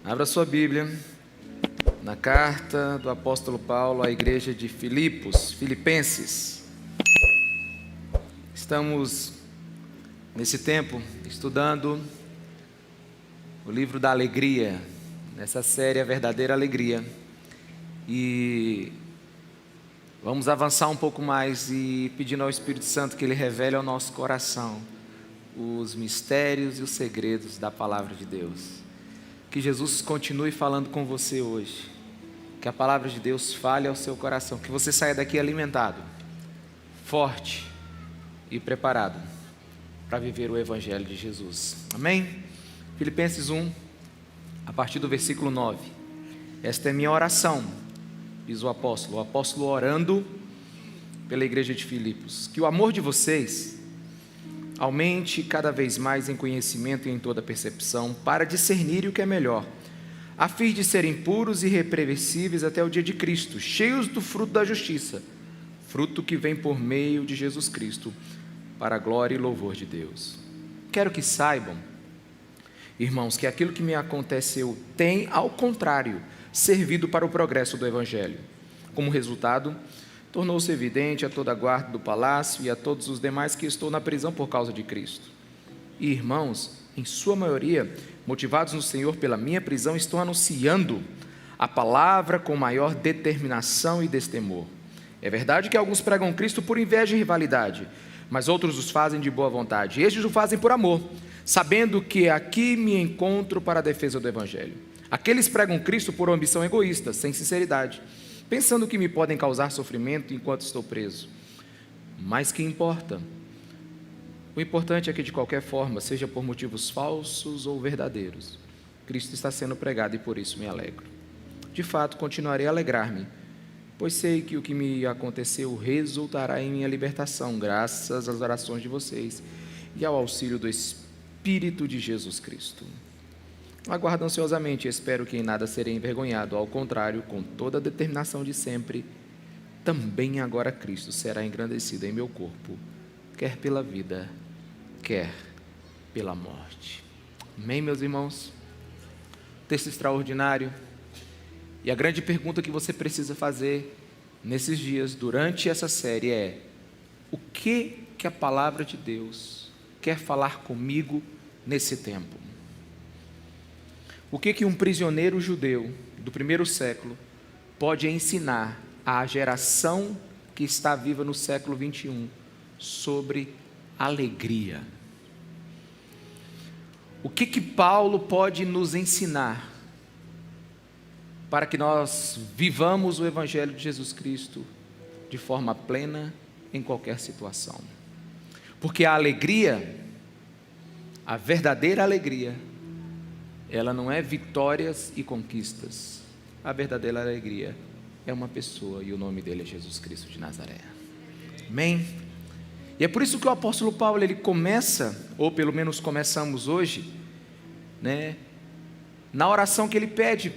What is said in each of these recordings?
Abra sua Bíblia na carta do apóstolo Paulo à igreja de Filipenses. Estamos, nesse tempo, estudando o livro da alegria, nessa série A Verdadeira Alegria. E vamos avançar um pouco mais e pedindo ao Espírito Santo que Ele revele ao nosso coração os mistérios e os segredos da Palavra de Deus. Que Jesus continue falando com você hoje. Que a Palavra de Deus fale ao seu coração. Que você saia daqui alimentado, forte e preparado para viver o Evangelho de Jesus. Amém? Filipenses 1, a partir do versículo 9. Esta é minha oração, diz o apóstolo orando pela igreja de Filipos. Que o amor de vocês aumente cada vez mais em conhecimento e em toda percepção, para discernir o que é melhor, a fim de serem puros e irrepreensíveis até o dia de Cristo, cheios do fruto da justiça, fruto que vem por meio de Jesus Cristo, para a glória e louvor de Deus. Quero que saibam, irmãos, que aquilo que me aconteceu tem, ao contrário, servido para o progresso do Evangelho. Como resultado, tornou-se evidente a toda a guarda do palácio e a todos os demais que estou na prisão por causa de Cristo. E irmãos, em sua maioria, motivados no Senhor pela minha prisão, estão anunciando a palavra com maior determinação e destemor. É verdade que alguns pregam Cristo por inveja e rivalidade, mas outros os fazem de boa vontade. Estes o fazem por amor, sabendo que aqui me encontro para a defesa do Evangelho. Aqueles pregam Cristo por ambição egoísta, sem sinceridade, pensando que me podem causar sofrimento enquanto estou preso. Mas que importa? O importante é que, de qualquer forma, seja por motivos falsos ou verdadeiros, Cristo está sendo pregado e por isso me alegro. De fato, continuarei a alegrar-me, pois sei que o que me aconteceu resultará em minha libertação, graças às orações de vocês e ao auxílio do Espírito de Jesus Cristo. Aguardo ansiosamente e espero que em nada serei envergonhado, ao contrário, com toda a determinação de sempre, também agora Cristo será engrandecido em meu corpo, quer pela vida, quer pela morte. Amém, meus irmãos? Texto extraordinário. E a grande pergunta que você precisa fazer nesses dias, durante essa série, é: o que a palavra de Deus quer falar comigo nesse tempo? O que um prisioneiro judeu do primeiro século pode ensinar à geração que está viva no século 21 sobre alegria? O que Paulo pode nos ensinar para que nós vivamos o Evangelho de Jesus Cristo de forma plena em qualquer situação? Porque a alegria, a verdadeira alegria, ela não é vitórias e conquistas. A verdadeira alegria é uma pessoa e o nome dele é Jesus Cristo de Nazaré. Amém? E é por isso que o apóstolo Paulo, ele começa, ou pelo menos começamos hoje, na oração que ele pede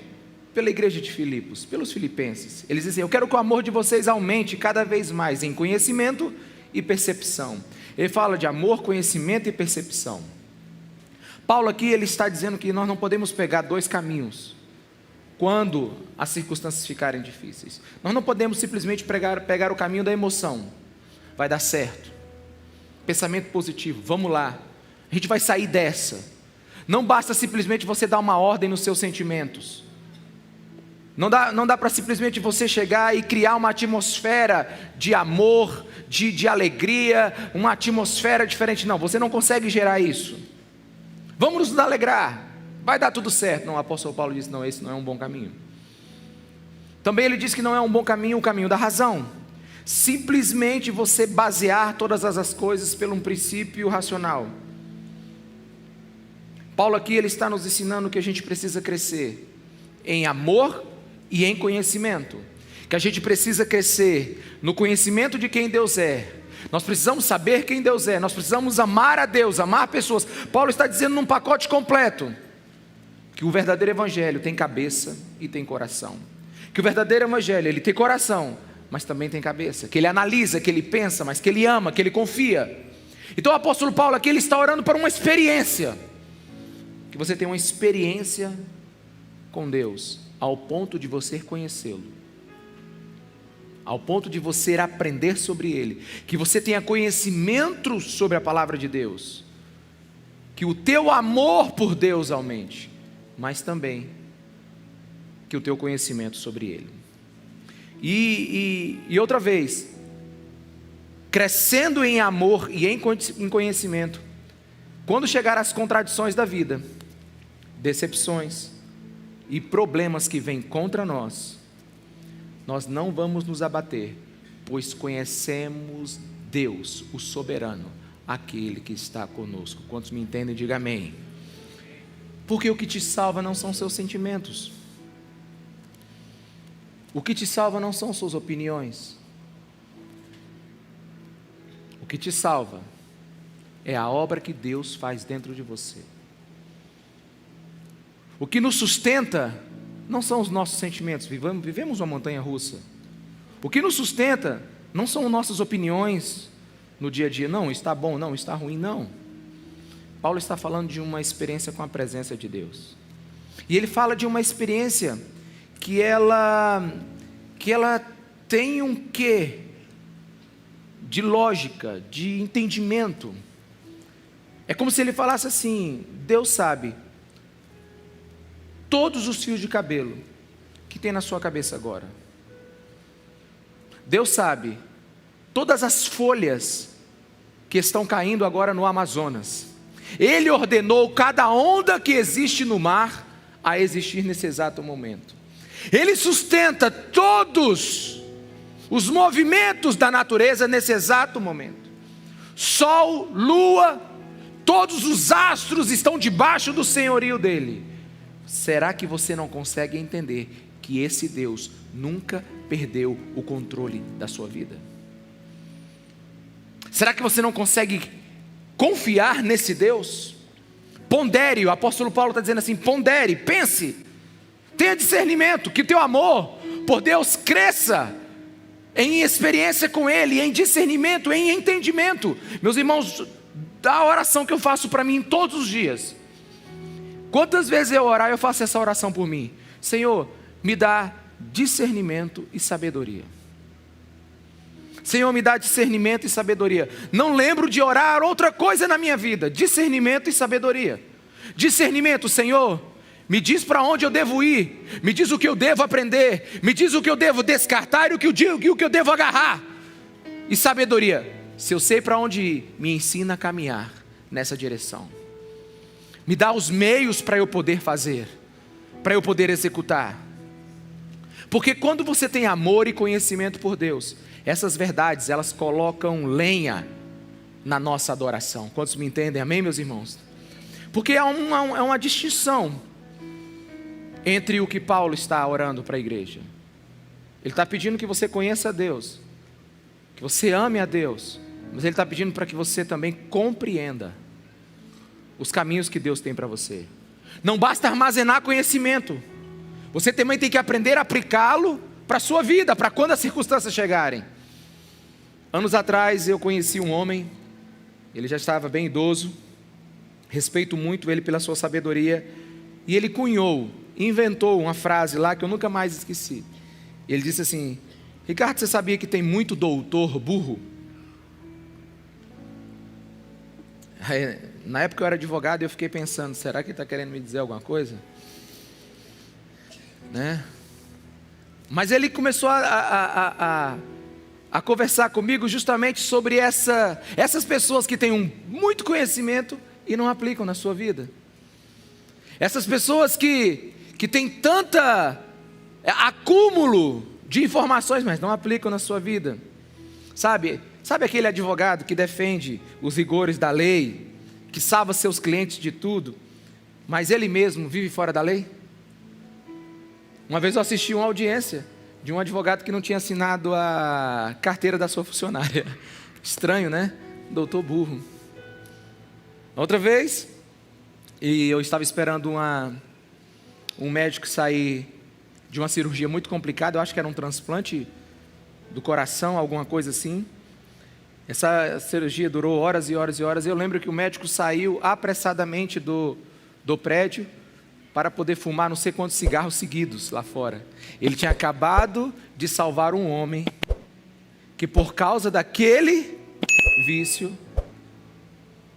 pela igreja de Filipos, pelos filipenses. Ele diz assim: eu quero que o amor de vocês aumente cada vez mais em conhecimento e percepção. Ele fala de amor, conhecimento e percepção. Paulo aqui, ele está dizendo que nós não podemos pegar dois caminhos quando as circunstâncias ficarem difíceis. Nós não podemos simplesmente pegar o caminho da emoção. Vai dar certo. Pensamento positivo, vamos lá. A gente vai sair dessa. Não basta simplesmente você dar uma ordem nos seus sentimentos. Não dá para simplesmente você chegar e criar uma atmosfera de amor, de alegria, uma atmosfera diferente. Não, você não consegue gerar isso. Vamos nos alegrar, vai dar tudo certo. Não, o apóstolo Paulo disse: não, esse não é um bom caminho. Também ele diz que não é um bom caminho o caminho da razão. Simplesmente você basear todas as coisas por um princípio racional. Paulo aqui, ele está nos ensinando que a gente precisa crescer em amor e em conhecimento. Que a gente precisa crescer no conhecimento de quem Deus é. Nós precisamos saber quem Deus é, nós precisamos amar a Deus, amar pessoas. Paulo está dizendo num pacote completo que o verdadeiro evangelho tem cabeça e tem coração. Que o verdadeiro evangelho, ele tem coração, mas também tem cabeça. Que ele analisa, que ele pensa, mas que ele ama, que ele confia. Então o apóstolo Paulo aqui, ele está orando por uma experiência. Que você tenha uma experiência com Deus ao ponto de você conhecê-lo, ao ponto de você aprender sobre Ele, que você tenha conhecimento sobre a palavra de Deus, que o teu amor por Deus aumente, mas também que o teu conhecimento sobre Ele. E outra vez, crescendo em amor e em conhecimento, quando chegar as contradições da vida, decepções e problemas que vêm contra nós, nós não vamos nos abater, pois conhecemos Deus, o soberano, aquele que está conosco. Quantos me entendem, diga amém. Porque o que te salva não são seus sentimentos, o que te salva não são suas opiniões, o que te salva é a obra que Deus faz dentro de você. O que nos sustenta não são os nossos sentimentos, vivemos uma montanha russa. O que nos sustenta não são nossas opiniões no dia a dia, não, está bom, não, está ruim, não. Paulo está falando de uma experiência com a presença de Deus. E ele fala de uma experiência que ela tem um quê de lógica, de entendimento. É como se ele falasse assim: Deus sabe todos os fios de cabelo que tem na sua cabeça agora. Deus sabe todas as folhas que estão caindo agora no Amazonas. Ele ordenou cada onda que existe no mar a existir nesse exato momento. Ele sustenta todos os movimentos da natureza nesse exato momento. Sol, lua, todos os astros estão debaixo do senhorio dele. Será que você não consegue entender que esse Deus nunca perdeu o controle da sua vida? Será que você não consegue confiar nesse Deus? Pondere, o apóstolo Paulo está dizendo assim: pondere, pense, tenha discernimento, que o teu amor por Deus cresça em experiência com Ele, em discernimento, em entendimento. Meus irmãos, da oração que eu faço para mim todos os dias, quantas vezes eu orar, eu faço essa oração por mim: Senhor, me dá discernimento e sabedoria. Senhor, me dá discernimento e sabedoria. Não lembro de orar outra coisa na minha vida: discernimento e sabedoria. Discernimento, Senhor, me diz para onde eu devo ir, me diz o que eu devo aprender, me diz o que eu devo descartar e o que eu devo agarrar. E sabedoria: se eu sei para onde ir, me ensina a caminhar nessa direção. Me dá os meios para eu poder fazer, para eu poder executar. Porque quando você tem amor e conhecimento por Deus, essas verdades, elas colocam lenha na nossa adoração. Quantos me entendem? Amém, meus irmãos? Porque é uma distinção entre o que Paulo está orando para a igreja. Ele está pedindo que você conheça a Deus, que você ame a Deus, mas ele está pedindo para que você também compreenda os caminhos que Deus tem para você. Não basta armazenar conhecimento, você também tem que aprender a aplicá-lo para a sua vida, para quando as circunstâncias chegarem. Anos atrás eu conheci um homem, ele já estava bem idoso, respeito muito ele pela sua sabedoria, e ele inventou uma frase lá que eu nunca mais esqueci. Ele disse assim: Ricardo, você sabia que tem muito doutor burro? Na época eu era advogado e eu fiquei pensando: será que ele está querendo me dizer alguma coisa? Né? Mas ele começou a conversar comigo justamente sobre essas pessoas que têm muito conhecimento e não aplicam na sua vida. Essas pessoas que têm tanta acúmulo de informações, mas não aplicam na sua vida. Sabe aquele advogado que defende os rigores da lei, que salva seus clientes de tudo, mas ele mesmo vive fora da lei? Uma vez eu assisti uma audiência de um advogado que não tinha assinado a carteira da sua funcionária. Estranho, né? Doutor burro. Outra vez, e eu estava esperando um médico sair de uma cirurgia muito complicada, eu acho que era um transplante do coração, alguma coisa assim. Essa cirurgia durou horas e horas e horas. Eu lembro que o médico saiu apressadamente do prédio, para poder fumar não sei quantos cigarros seguidos lá fora. Ele tinha acabado de salvar um homem que, por causa daquele vício,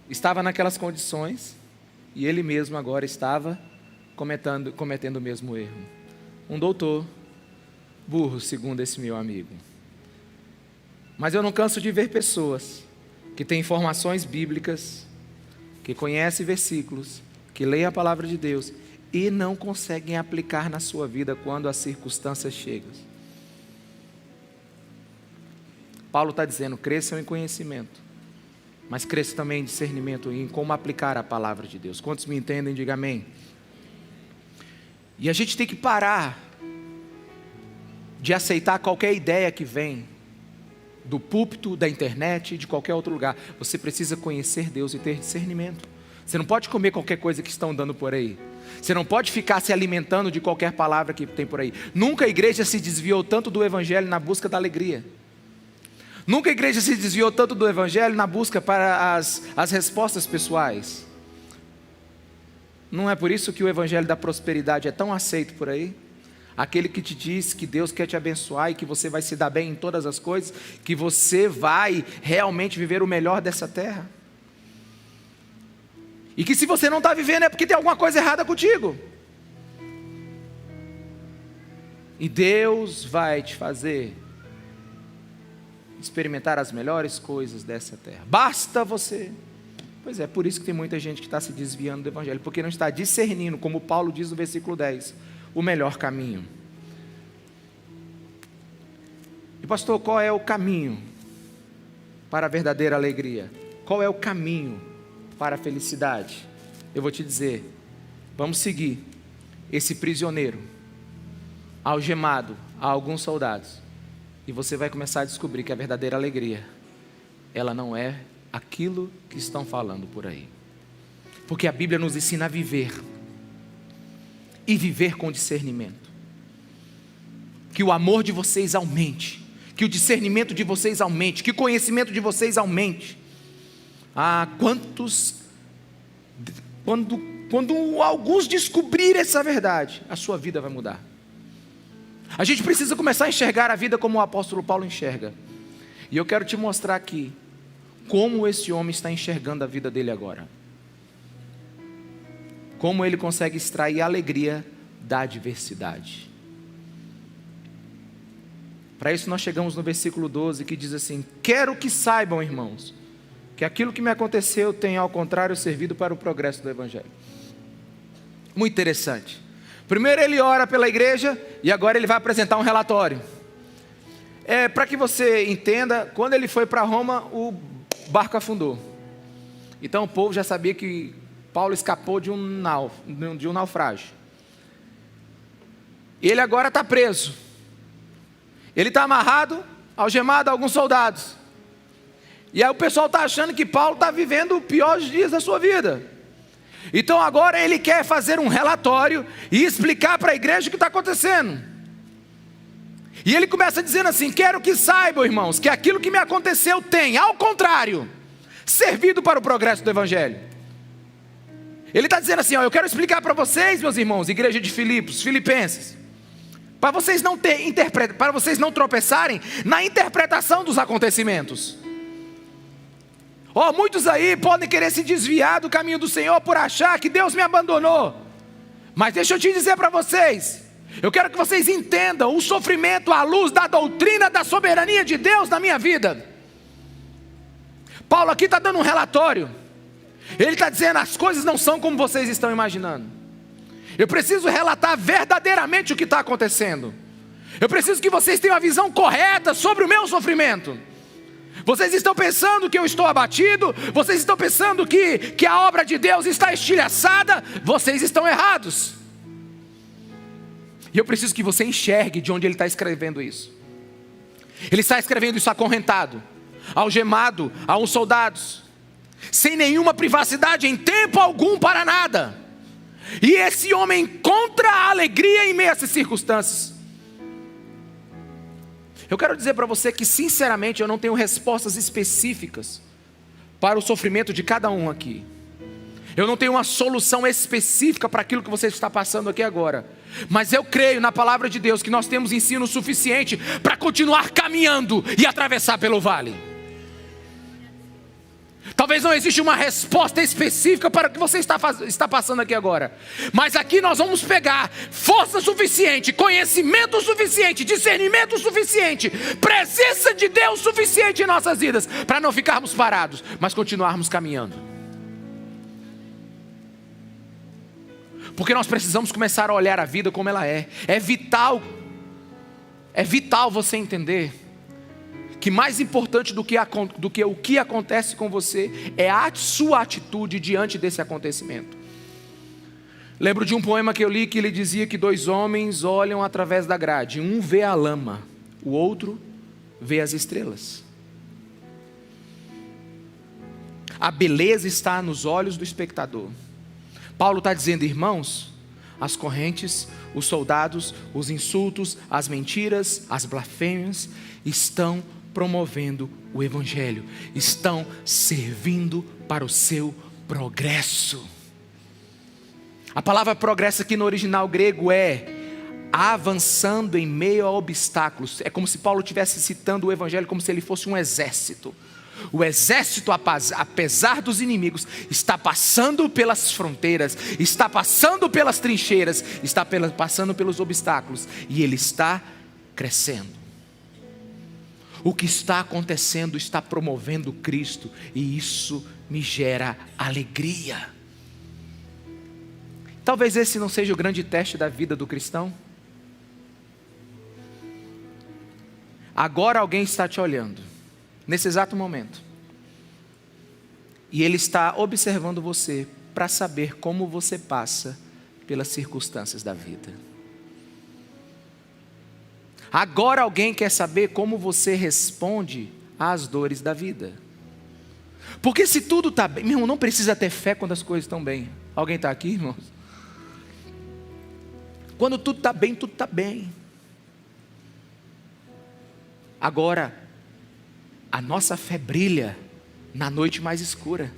estava naquelas condições, e ele mesmo agora estava cometendo o mesmo erro. Um doutor burro, segundo esse meu amigo. Mas eu não canso de ver pessoas que têm informações bíblicas, que conhecem versículos, que leem a palavra de Deus e não conseguem aplicar na sua vida quando as circunstâncias chegam. Paulo está dizendo: cresçam em conhecimento, mas cresçam também em discernimento e em como aplicar a palavra de Deus. Quantos me entendem, diga amém. E a gente tem que parar de aceitar qualquer ideia que vem do púlpito, da internet, de qualquer outro lugar. Você precisa conhecer Deus e ter discernimento. Você não pode comer qualquer coisa que estão dando por aí. Você não pode ficar se alimentando de qualquer palavra que tem por aí. Nunca a igreja se desviou tanto do evangelho na busca da alegria. Nunca a igreja se desviou tanto do evangelho na busca para as respostas pessoais. Não é por isso que o evangelho da prosperidade é tão aceito por aí? Aquele que te diz que Deus quer te abençoar e que você vai se dar bem em todas as coisas, que você vai realmente viver o melhor dessa terra. E que se você não está vivendo é porque tem alguma coisa errada contigo. E Deus vai te fazer experimentar as melhores coisas dessa terra. Basta você. Pois é, por isso que tem muita gente que está se desviando do evangelho, porque não está discernindo, como Paulo diz no versículo 10, o melhor caminho. E pastor, qual é o caminho para a verdadeira alegria? Qual é o caminho para a felicidade? Eu vou te dizer, vamos seguir esse prisioneiro algemado a alguns soldados, e você vai começar a descobrir que a verdadeira alegria, ela não é aquilo que estão falando por aí, porque a Bíblia nos ensina a viver, e viver com discernimento. Que o amor de vocês aumente, que o discernimento de vocês aumente, que o conhecimento de vocês aumente. Quando alguns descobrirem essa verdade, a sua vida vai mudar. A gente precisa começar a enxergar a vida como o apóstolo Paulo enxerga. E eu quero te mostrar aqui como esse homem está enxergando a vida dele agora. Como ele consegue extrair a alegria da adversidade. Para isso nós chegamos no versículo 12, que diz assim: quero que saibam, irmãos, que aquilo que me aconteceu tem ao contrário servido para o progresso do evangelho. Muito interessante. Primeiro ele ora pela igreja e agora ele vai apresentar um relatório. Para que você entenda, quando ele foi para Roma, o barco afundou. Então o povo já sabia que Paulo escapou de um naufrágio. Ele agora está preso. Ele está amarrado, algemado a alguns soldados. E aí o pessoal está achando que Paulo está vivendo os piores dias da sua vida. Então agora ele quer fazer um relatório e explicar para a igreja o que está acontecendo. E ele começa dizendo assim: quero que saibam, irmãos, que aquilo que me aconteceu tem, ao contrário, servido para o progresso do evangelho. Ele está dizendo assim: eu quero explicar para vocês, meus irmãos, igreja de Filipos, filipenses, para vocês não tropeçarem na interpretação dos acontecimentos. Muitos aí podem querer se desviar do caminho do Senhor por achar que Deus me abandonou. Mas deixa eu te dizer para vocês, eu quero que vocês entendam o sofrimento à luz da doutrina da soberania de Deus na minha vida. Paulo aqui está dando um relatório. Ele está dizendo: as coisas não são como vocês estão imaginando. Eu preciso relatar verdadeiramente o que está acontecendo. Eu preciso que vocês tenham a visão correta sobre o meu sofrimento. Vocês estão pensando que eu estou abatido, vocês estão pensando que a obra de Deus está estilhaçada, vocês estão errados. E eu preciso que você enxergue de onde ele está escrevendo isso. Ele está escrevendo isso acorrentado, algemado a uns soldados, sem nenhuma privacidade em tempo algum para nada. E esse homem encontra a alegria em meio a essas circunstâncias. Eu quero dizer para você que sinceramente eu não tenho respostas específicas para o sofrimento de cada um aqui. Eu não tenho uma solução específica para aquilo que você está passando aqui agora. Mas eu creio na palavra de Deus que nós temos ensino suficiente para continuar caminhando e atravessar pelo vale. Talvez não exista uma resposta específica para o que você está passando aqui agora. Mas aqui nós vamos pegar força suficiente, conhecimento suficiente, discernimento suficiente, presença de Deus suficiente em nossas vidas, para não ficarmos parados, mas continuarmos caminhando. Porque nós precisamos começar a olhar a vida como ela é. É vital você entender que mais importante do que o que acontece com você é a sua atitude diante desse acontecimento. Lembro de um poema que eu li que ele dizia que 2 homens olham através da grade. Um vê a lama, o outro vê as estrelas. A beleza está nos olhos do espectador. Paulo está dizendo, irmãos, as correntes, os soldados, os insultos, as mentiras, as blasfêmias estão promovendo o evangelho, estão servindo para o seu progresso. A palavra progresso aqui no original grego é avançando em meio a obstáculos. É como se Paulo estivesse citando o evangelho como se ele fosse um exército. O exército, apesar dos inimigos, está passando pelas fronteiras, está passando pelas trincheiras, está passando pelos obstáculos, e ele está crescendo. O que está acontecendo está promovendo Cristo, e isso me gera alegria. Talvez esse não seja o grande teste da vida do cristão. Agora alguém está te olhando, nesse exato momento, e ele está observando você para saber como você passa pelas circunstâncias da vida. Agora alguém quer saber como você responde às dores da vida. Porque se tudo está bem, meu irmão, não precisa ter fé quando as coisas estão bem. Alguém está aqui, irmãos? Quando tudo está bem, tudo está bem. Agora, a nossa fé brilha na noite mais escura.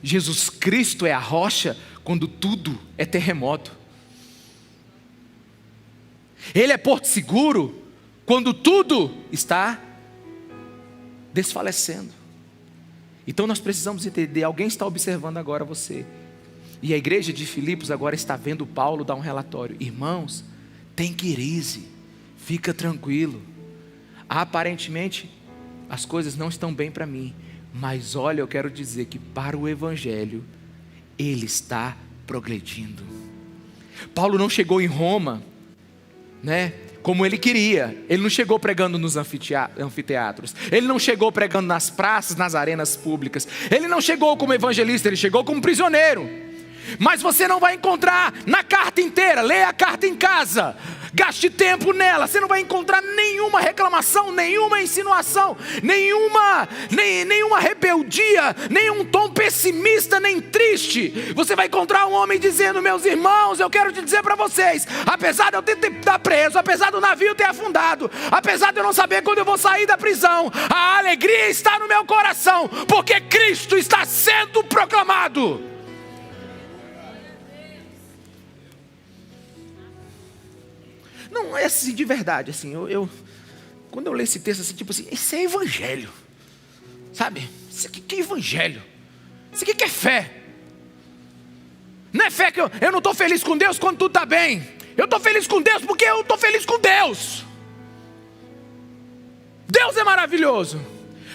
Jesus Cristo é a rocha quando tudo é terremoto. Ele é porto seguro quando tudo está desfalecendo. Então nós precisamos entender, alguém está observando agora você. E a igreja de Filipos agora está vendo Paulo dar um relatório. Irmãos, tem crise, fica tranquilo. Aparentemente as coisas não estão bem para mim, mas olha, eu quero dizer que para o evangelho ele está progredindo. Paulo não chegou em Roma, como ele queria. Ele não chegou pregando nos anfiteatros, ele não chegou pregando nas praças, nas arenas públicas, ele não chegou como evangelista, ele chegou como prisioneiro. Mas você não vai encontrar na carta inteira, leia a carta em casa, gaste tempo nela, você não vai encontrar nenhuma reclamação, nenhuma insinuação, nenhuma rebeldia, nenhum tom pessimista, nem triste. Você vai encontrar um homem dizendo, meus irmãos, eu quero te dizer para vocês, apesar de eu ter estar preso, apesar do navio ter afundado, apesar de eu não saber quando eu vou sair da prisão, a alegria está no meu coração, porque Cristo está sendo proclamado. Não, é assim de verdade, assim, quando eu leio esse texto, assim, tipo assim, isso é evangelho, sabe? Isso aqui que é evangelho, isso aqui que é fé. Não é fé que eu não estou feliz com Deus quando tudo está bem, eu estou feliz com Deus porque eu estou feliz com Deus. Deus é maravilhoso,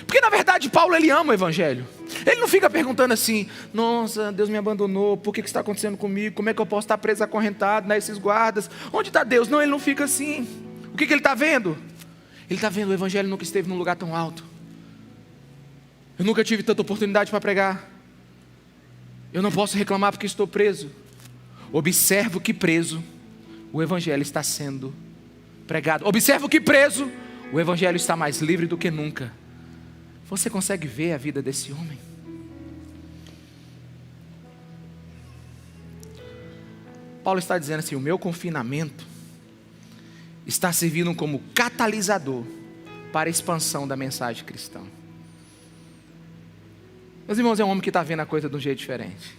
porque na verdade Paulo ele ama o evangelho. Ele não fica perguntando assim, nossa, Deus me abandonou, por que está acontecendo comigo? Como é que eu posso estar preso acorrentado, nesses guardas? Onde está Deus? Não, ele não fica assim. O que ele está vendo? Ele está vendo, o evangelho nunca esteve num lugar tão alto. Eu nunca tive tanta oportunidade para pregar. Eu não posso reclamar porque estou preso. Observo que preso, o evangelho está sendo pregado. Observo que preso, o evangelho está mais livre do que nunca. Você consegue ver a vida desse homem? Paulo está dizendo assim, o meu confinamento está servindo como catalisador para a expansão da mensagem cristã. Meus irmãos, é um homem que está vendo a coisa de um jeito diferente.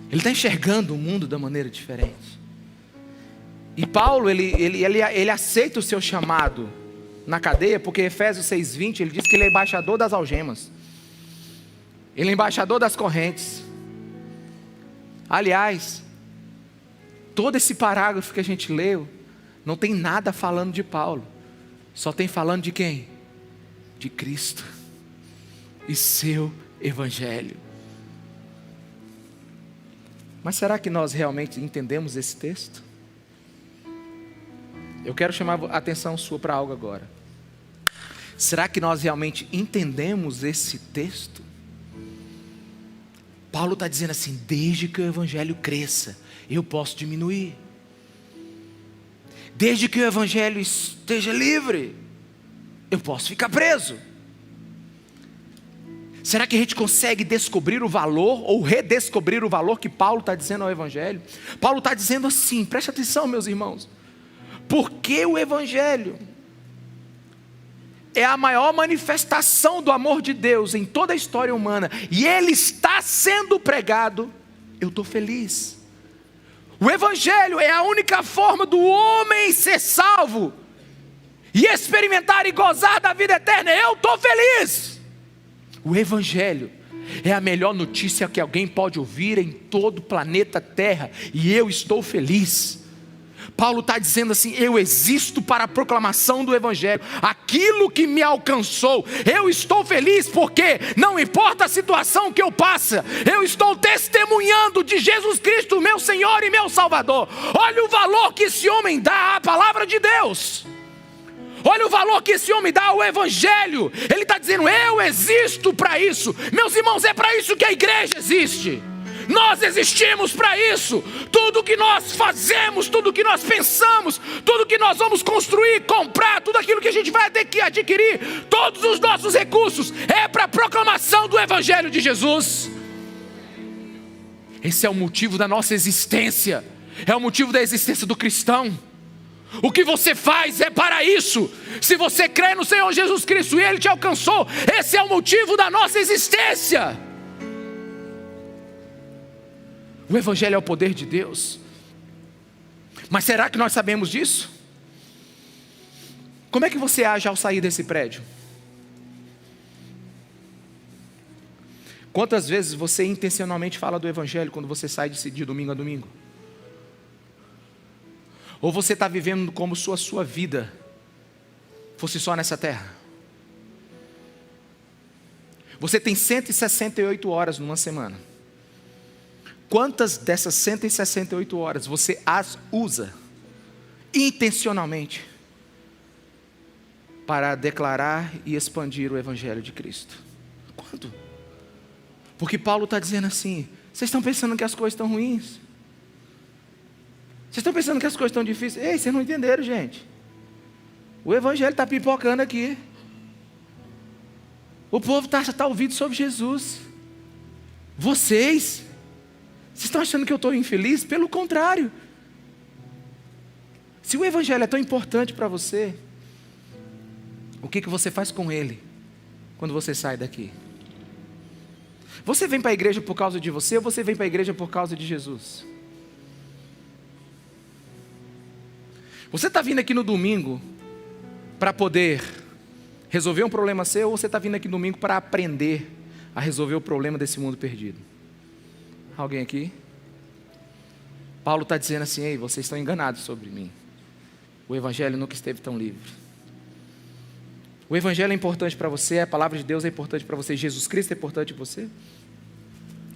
Ele está enxergando o mundo da maneira diferente. E Paulo, ele aceita o seu chamado na cadeia, porque Efésios 6:20, ele diz que ele é embaixador das algemas. Ele é embaixador das correntes. Aliás, todo esse parágrafo que a gente leu, não tem nada falando de Paulo. Só tem falando de quem? De Cristo e seu Evangelho. Mas será que nós realmente entendemos esse texto? Eu quero chamar a atenção sua para algo agora. Será que nós realmente entendemos esse texto? Paulo está dizendo assim: desde que o Evangelho cresça, eu posso diminuir. Desde que o Evangelho esteja livre, eu posso ficar preso. Será que a gente consegue descobrir o valor ou redescobrir o valor que Paulo está dizendo ao Evangelho? Paulo está dizendo assim, preste atenção, meus irmãos. Porque o Evangelho é a maior manifestação do amor de Deus em toda a história humana, e ele está sendo pregado, eu estou feliz. O Evangelho é a única forma do homem ser salvo e experimentar e gozar da vida eterna. Eu estou feliz. O Evangelho é a melhor notícia que alguém pode ouvir em todo o planeta Terra, e eu estou feliz. Paulo está dizendo assim: eu existo para a proclamação do Evangelho, aquilo que me alcançou, eu estou feliz, porque não importa a situação que eu passe, eu estou testemunhando de Jesus Cristo, meu Senhor e meu Salvador. Olha o valor que esse homem dá à palavra de Deus. Olha o valor que esse homem dá ao Evangelho. Ele está dizendo: eu existo para isso. Meus irmãos, é para isso que a igreja existe. Nós existimos para isso. Tudo que nós fazemos, tudo que nós pensamos, tudo que nós vamos construir, comprar, tudo aquilo que a gente vai ter que adquirir, todos os nossos recursos, é para a proclamação do Evangelho de Jesus. Esse é o motivo da nossa existência. É o motivo da existência do cristão. O que você faz é para isso. Se você crê no Senhor Jesus Cristo e Ele te alcançou, esse é o motivo da nossa existência. O Evangelho é o poder de Deus. Mas será que nós sabemos disso? Como é que você age ao sair desse prédio? Quantas vezes você intencionalmente fala do Evangelho quando você sai de domingo a domingo? Ou você está vivendo como se a sua vida fosse só nessa terra? Você tem 168 horas numa semana. Quantas dessas 168 horas você as usa intencionalmente para declarar e expandir o Evangelho de Cristo? Quanto? Porque Paulo está dizendo assim: vocês estão pensando que as coisas estão ruins? Vocês estão pensando que as coisas estão difíceis? Ei, vocês não entenderam, gente. O Evangelho está pipocando aqui. O povo está ouvindo sobre Jesus. Vocês estão achando que eu estou infeliz? Pelo contrário. Se o Evangelho é tão importante para você, o que você faz com ele quando você sai daqui? Você vem para a igreja por causa de você, ou você vem para a igreja por causa de Jesus? Você está vindo aqui no domingo para poder resolver um problema seu, ou você está vindo aqui no domingo para aprender a resolver o problema desse mundo perdido? Alguém aqui? Paulo está dizendo assim: ei, vocês estão enganados sobre mim. O Evangelho nunca esteve tão livre. O Evangelho é importante para você, a palavra de Deus é importante para você, Jesus Cristo é importante para você.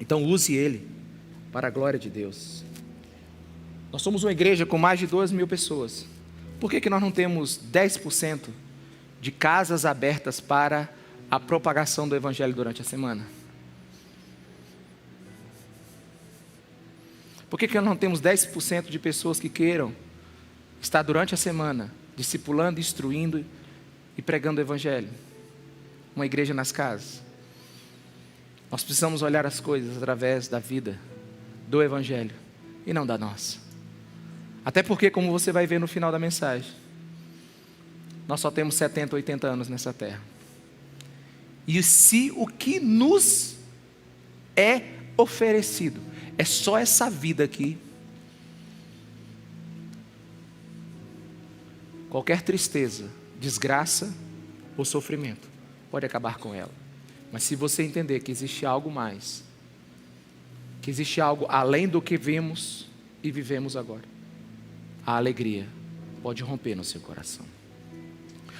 Então use ele para a glória de Deus. Nós somos uma igreja com mais de 2.000 pessoas. Por que nós não temos 10% de casas abertas para a propagação do Evangelho durante a semana? Por que nós não temos 10% de pessoas que queiram estar durante a semana discipulando, instruindo e pregando o Evangelho? Uma igreja nas casas. Nós precisamos olhar as coisas através da vida do Evangelho e não da nossa. Até porque, como você vai ver no final da mensagem, nós só temos 70, 80 anos nessa terra. E se o que nos é oferecido é só essa vida aqui, qualquer tristeza, desgraça ou sofrimento pode acabar com ela. Mas se você entender que existe algo mais, que existe algo além do que vemos e vivemos agora, a alegria pode romper no seu coração.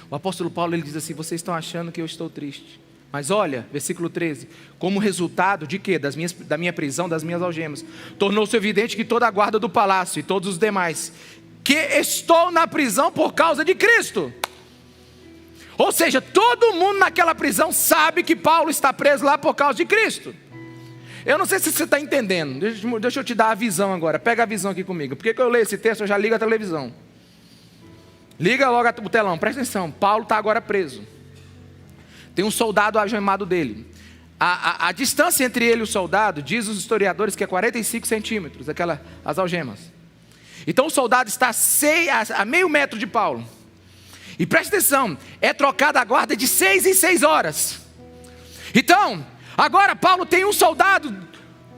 O apóstolo Paulo, ele diz assim: vocês estão achando que eu estou triste, mas olha, versículo 13, como resultado de quê? Da minha prisão, das minhas algemas, tornou-se evidente que toda a guarda do palácio e todos os demais, que estou na prisão por causa de Cristo. Ou seja, todo mundo naquela prisão sabe que Paulo está preso lá por causa de Cristo. Eu não sei se você está entendendo, deixa eu te dar a visão agora, pega a visão aqui comigo. Porque que eu leio esse texto, eu já ligo a televisão. Liga logo o telão, presta atenção, Paulo está agora preso. Tem um soldado algemado dele. A distância entre ele e o soldado, diz os historiadores que é 45 centímetros, as algemas. Então o soldado está a meio metro de Paulo. E preste atenção, é trocada a guarda de 6 em 6 horas. Então, agora Paulo tem um soldado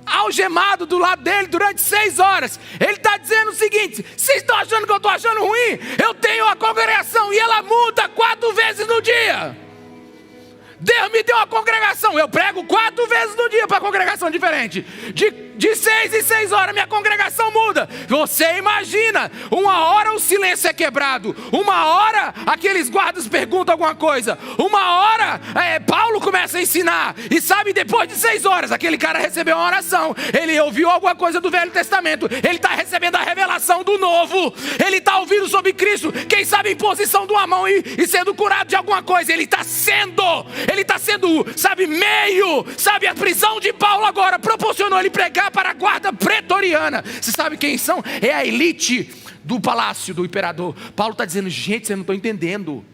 algemado do lado dele durante 6 horas. Ele está dizendo o seguinte: vocês estão achando que eu estou achando ruim? Eu tenho a congregação e ela muda 4 vezes no dia. Deus me deu uma congregação, eu prego 4 vezes no dia para a congregação diferente. De 6 em 6 horas minha congregação muda. Você imagina, uma hora o silêncio é quebrado, uma hora aqueles guardas perguntam alguma coisa, uma hora Paulo começa a ensinar. E sabe, depois de 6 horas aquele cara recebeu uma oração, ele ouviu alguma coisa do Velho Testamento, ele está recebendo a revelação do Novo, ele está ouvindo sobre Cristo, quem sabe em posição de uma mão e sendo curado de alguma coisa. Ele está sendo, sabe, a prisão de Paulo agora proporcionou ele pregar para a guarda pretoriana. Você sabe quem são? É a elite do palácio do imperador. Paulo está dizendo: gente, vocês não estão entendendo.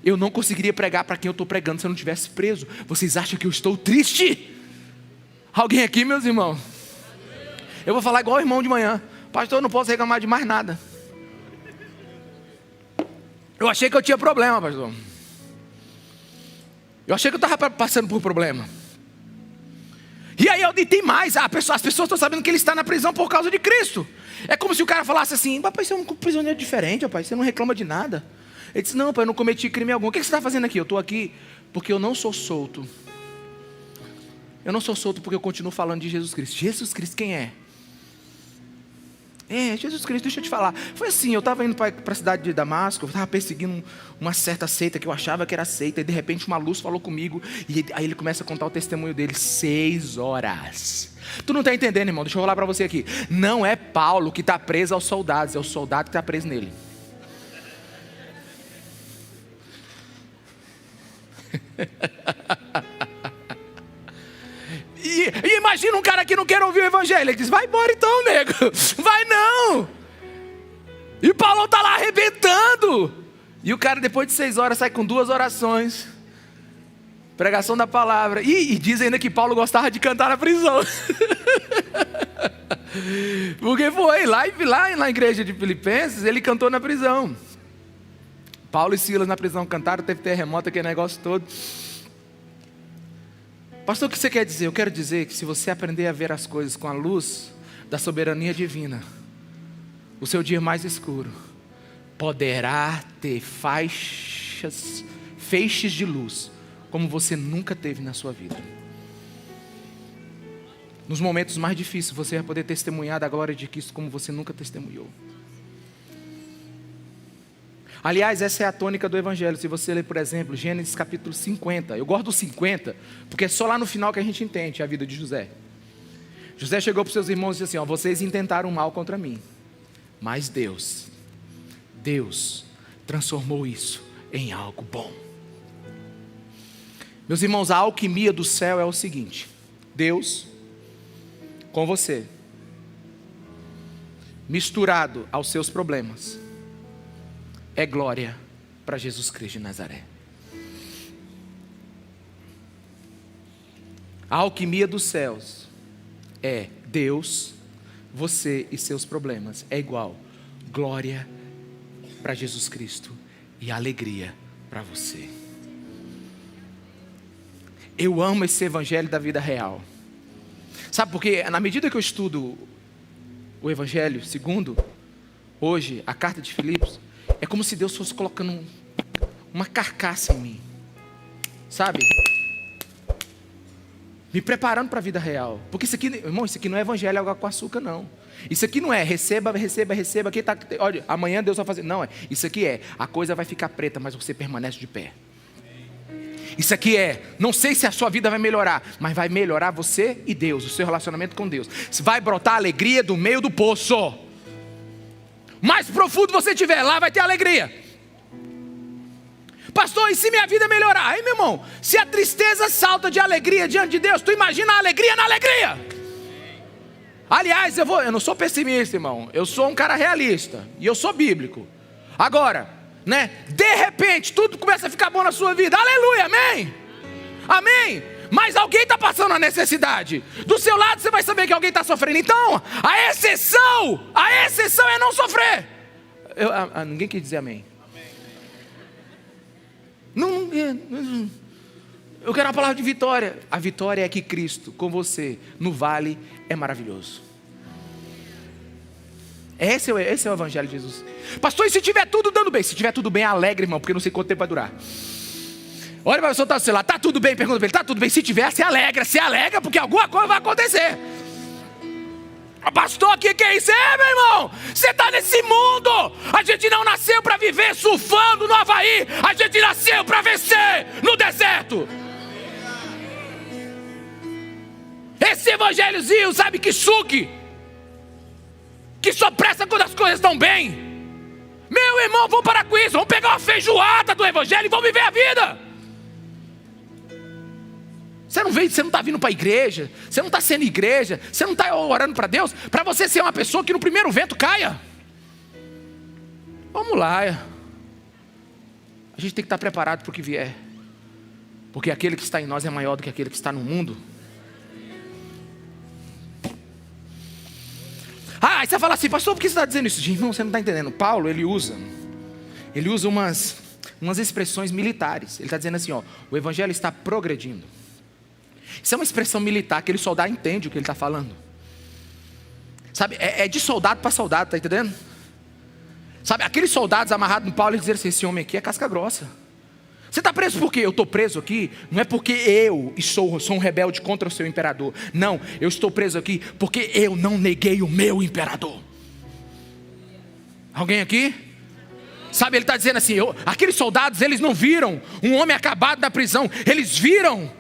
Eu não conseguiria pregar para quem eu estou pregando se eu não estivesse preso. Vocês acham que eu estou triste? Alguém aqui, meus irmãos? Eu vou falar igual o irmão de manhã: pastor, eu não posso reclamar de mais nada. Eu achei que eu tinha problema, pastor. Eu achei que eu estava passando por problema. E aí tem mais, as pessoas estão sabendo que ele está na prisão por causa de Cristo. É como se o cara falasse assim: rapaz, você é um prisioneiro diferente, rapaz, você não reclama de nada. Ele disse: não, pai, eu não cometi crime algum. O que você está fazendo aqui? Eu estou aqui porque eu não sou solto. Eu não sou solto porque eu continuo falando de Jesus Cristo. Jesus Cristo quem é? Jesus Cristo, deixa eu te falar. Foi assim, eu estava indo para a cidade de Damasco, eu estava perseguindo uma certa seita que eu achava que era seita, e de repente uma luz falou comigo, e aí ele começa a contar o testemunho dele. 6 horas. Tu não está entendendo, irmão? Deixa eu falar para você aqui. Não é Paulo que está preso aos soldados, é o soldado que está preso nele. E imagina um cara que não quer ouvir o evangelho. Ele diz: vai embora então, nego. Vai não. E Paulo está lá arrebentando. E o cara depois de 6 horas sai com 2 orações, pregação da palavra. E diz ainda que Paulo gostava de cantar na prisão. Porque foi lá na igreja de Filipenses, ele cantou na prisão. Paulo e Silas na prisão cantaram, teve terremoto, aquele negócio todo. Pastor, o que você quer dizer? Eu quero dizer que se você aprender a ver as coisas com a luz da soberania divina, o seu dia mais escuro poderá ter feixes de luz como você nunca teve na sua vida. Nos momentos mais difíceis você vai poder testemunhar da glória de Cristo como você nunca testemunhou. Aliás, essa é a tônica do Evangelho. Se você ler, por exemplo, Gênesis capítulo 50. Eu gosto do 50, porque é só lá no final que a gente entende a vida de José. José chegou para os seus irmãos e disse assim: vocês intentaram mal contra mim, mas Deus transformou isso em algo bom. Meus irmãos, a alquimia do céu é o seguinte: Deus com você, misturado aos seus problemas, é glória para Jesus Cristo de Nazaré. A alquimia dos céus é Deus, você e seus problemas. É igual glória para Jesus Cristo e alegria para você. Eu amo esse evangelho da vida real. Sabe por quê? Na medida que eu estudo o evangelho segundo, hoje, a carta de Filipos, é como se Deus fosse colocando uma carcaça em mim. Sabe? Me preparando para a vida real. Porque isso aqui, irmão, isso aqui não é evangelho água com açúcar, não. Isso aqui não é receba. Aqui tá, olha, amanhã Deus vai fazer. Não, isso aqui é, a coisa vai ficar preta, mas você permanece de pé. Isso aqui é, não sei se a sua vida vai melhorar, mas vai melhorar você e Deus, o seu relacionamento com Deus. Vai brotar alegria do meio do poço. Mais profundo você estiver, lá vai ter alegria. Pastor, e se minha vida melhorar? Aí, meu irmão, se a tristeza salta de alegria diante de Deus, tu imagina a alegria na alegria. Aliás, eu não sou pessimista, irmão. Eu sou um cara realista. E eu sou bíblico. Agora, né? De repente, tudo começa a ficar bom na sua vida. Aleluia, amém? Amém? Mas alguém está passando a necessidade. Do seu lado você vai saber que alguém está sofrendo. Então, a exceção é não sofrer. Ninguém quer dizer amém. Não, eu quero uma palavra de vitória. A vitória é que Cristo com você no vale é maravilhoso. Esse é o evangelho de Jesus. Pastor, e se tiver tudo dando bem? Se tiver tudo bem, alegre, irmão, porque não sei quanto tempo vai durar. Olha para a pessoa que está do seu lado, está tudo bem? Pergunta para ele, está tudo bem? Se tiver, se alegra, porque alguma coisa vai acontecer. Pastor, o que é isso? Meu irmão, você está nesse mundo. A gente não nasceu para viver surfando no Havaí. A gente nasceu para vencer no deserto. Esse evangelhozinho, sabe, que suque, que só presta quando as coisas estão bem. Meu irmão, vamos parar com isso. Vamos pegar uma feijoada do evangelho e vamos viver a vida. Você não está vindo para a igreja, você não está sendo igreja, você não está orando para Deus, para você ser uma pessoa que no primeiro vento caia. Vamos lá. A gente tem que estar preparado para o que vier. Porque aquele que está em nós é maior do que aquele que está no mundo. Aí você fala assim, pastor, por que você está dizendo isso? Irmão, você não está entendendo. Paulo, ele usa umas expressões militares. Ele está dizendo assim, o evangelho está progredindo. Isso é uma expressão militar, aquele soldado entende o que ele está falando. Sabe, é de soldado para soldado, está entendendo? Sabe, aqueles soldados amarrados no Paulo, eles diziam assim, esse homem aqui é casca grossa. Você está preso por quê? Eu estou preso aqui, não é porque eu sou um rebelde contra o seu imperador. Não, eu estou preso aqui porque eu não neguei o meu imperador. Alguém aqui? Sabe, ele está dizendo assim, aqueles soldados, eles não viram um homem acabado na prisão. Eles viram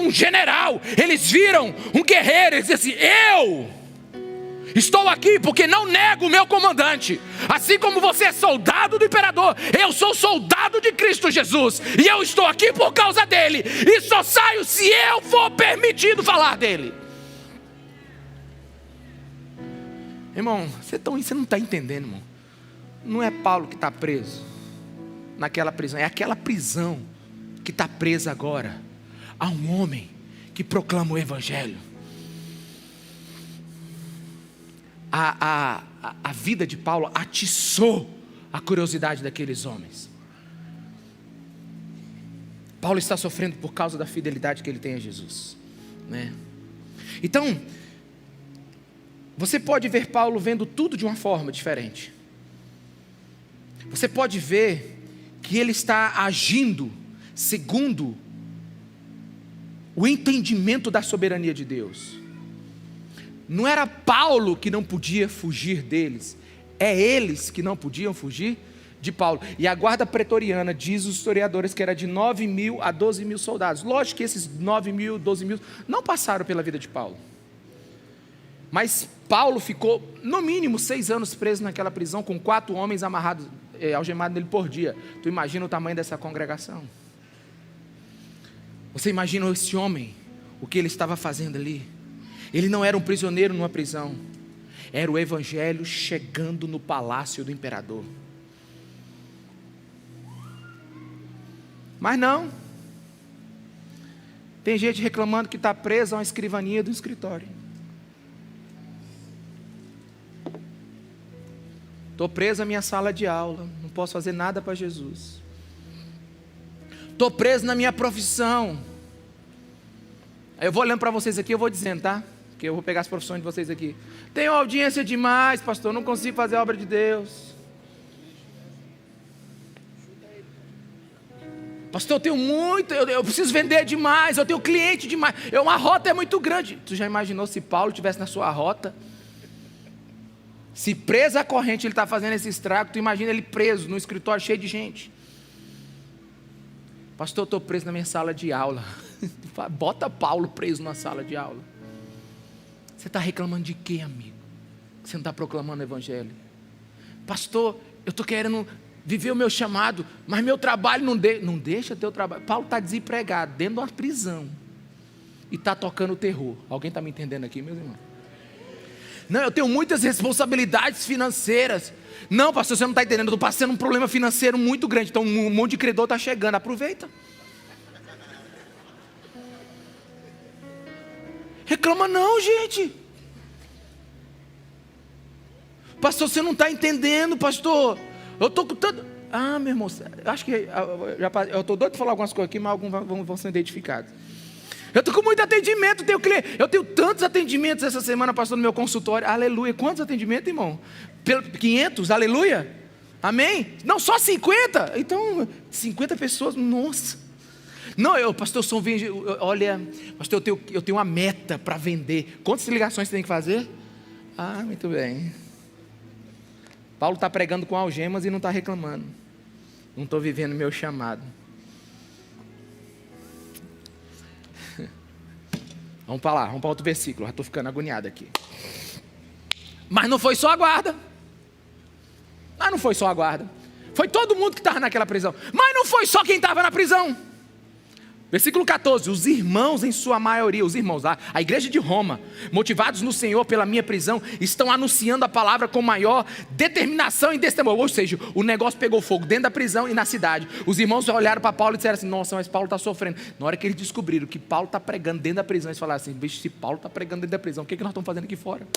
um general, eles viram um guerreiro. Eles dizem assim, eu estou aqui porque não nego o meu comandante. Assim como você é soldado do imperador, eu sou soldado de Cristo Jesus. E eu estou aqui por causa dele. E só saio se eu for permitido falar dele. Irmão, você não está entendendo, irmão. Não é Paulo que está preso naquela prisão. É aquela prisão que está presa agora a um homem que proclama o evangelho. A vida de Paulo atiçou a curiosidade daqueles homens. Paulo está sofrendo por causa da fidelidade que ele tem a Jesus, né? Então, você pode ver Paulo vendo tudo de uma forma diferente. Você pode ver que ele está agindo segundo o entendimento da soberania de Deus. Não era Paulo que não podia fugir deles, é eles que não podiam fugir de Paulo. E a guarda pretoriana, diz os historiadores, que era de 9 mil a 12 mil soldados. Lógico que esses 9 mil, 12 mil não passaram pela vida de Paulo. Mas Paulo ficou no mínimo 6 anos preso naquela prisão, com 4 homens amarrados, algemados nele por dia. Tu imagina o tamanho dessa congregação? Você imagina esse homem, o que ele estava fazendo ali? Ele não era um prisioneiro numa prisão, era o evangelho chegando no palácio do imperador. Mas não, tem gente reclamando que está presa a uma escrivaninha do escritório. Estou preso à minha sala de aula, não posso fazer nada para Jesus. Estou preso na minha profissão, Eu vou olhando para vocês aqui, eu vou dizendo, tá? Porque eu vou pegar as profissões de vocês aqui. Tenho audiência demais, pastor, não consigo fazer a obra de Deus. Pastor, eu tenho muito, eu preciso vender demais, eu tenho cliente demais. Uma rota é muito grande. Tu já imaginou se Paulo estivesse na sua rota? Se preso à corrente ele está fazendo esse estrago, tu imagina ele preso no escritório cheio de gente. Pastor, eu estou preso na minha sala de aula. Bota Paulo preso na sala de aula. Você está reclamando de quê, amigo? Você não está proclamando o evangelho? Pastor, eu estou querendo viver o meu chamado, mas meu trabalho não deixa teu trabalho. Paulo está desempregado, dentro de uma prisão, e está tocando terror. Alguém está me entendendo aqui, meus irmãos? Não, eu tenho muitas responsabilidades financeiras. Não, pastor, você não está entendendo, eu estou passando um problema financeiro muito grande, então um monte de credor está chegando, aproveita. Reclama não, gente. Pastor, você não está entendendo, pastor. Eu estou com tanto... meu irmão, acho que eu estou doido de falar algumas coisas aqui, mas alguns vão ser identificados. Eu estou com muito atendimento, eu tenho tantos atendimentos essa semana, pastor, no meu consultório. Aleluia. Quantos atendimentos, irmão? 500, aleluia. Amém? Não, só 50. Então, 50 pessoas, nossa. Não, pastor, olha, pastor, eu tenho uma meta para vender. Quantas ligações você tem que fazer? Muito bem. Paulo está pregando com algemas e não está reclamando. Não estou vivendo meu chamado. Vamos para lá, vamos para outro versículo. Já estou ficando agoniado aqui. Mas não foi só a guarda. Não foi só a guarda. Foi todo mundo que estava naquela prisão. Mas não foi só quem estava na prisão. Versículo 14, os irmãos em sua maioria, os irmãos, a igreja de Roma, motivados no Senhor pela minha prisão, estão anunciando a palavra com maior determinação e testemunho. Ou seja, o negócio pegou fogo dentro da prisão e na cidade. Os irmãos olharam para Paulo e disseram assim, nossa, mas Paulo está sofrendo. Na hora que eles descobriram que Paulo está pregando dentro da prisão, eles falaram assim, bicho, se Paulo está pregando dentro da prisão, o que nós estamos fazendo aqui fora?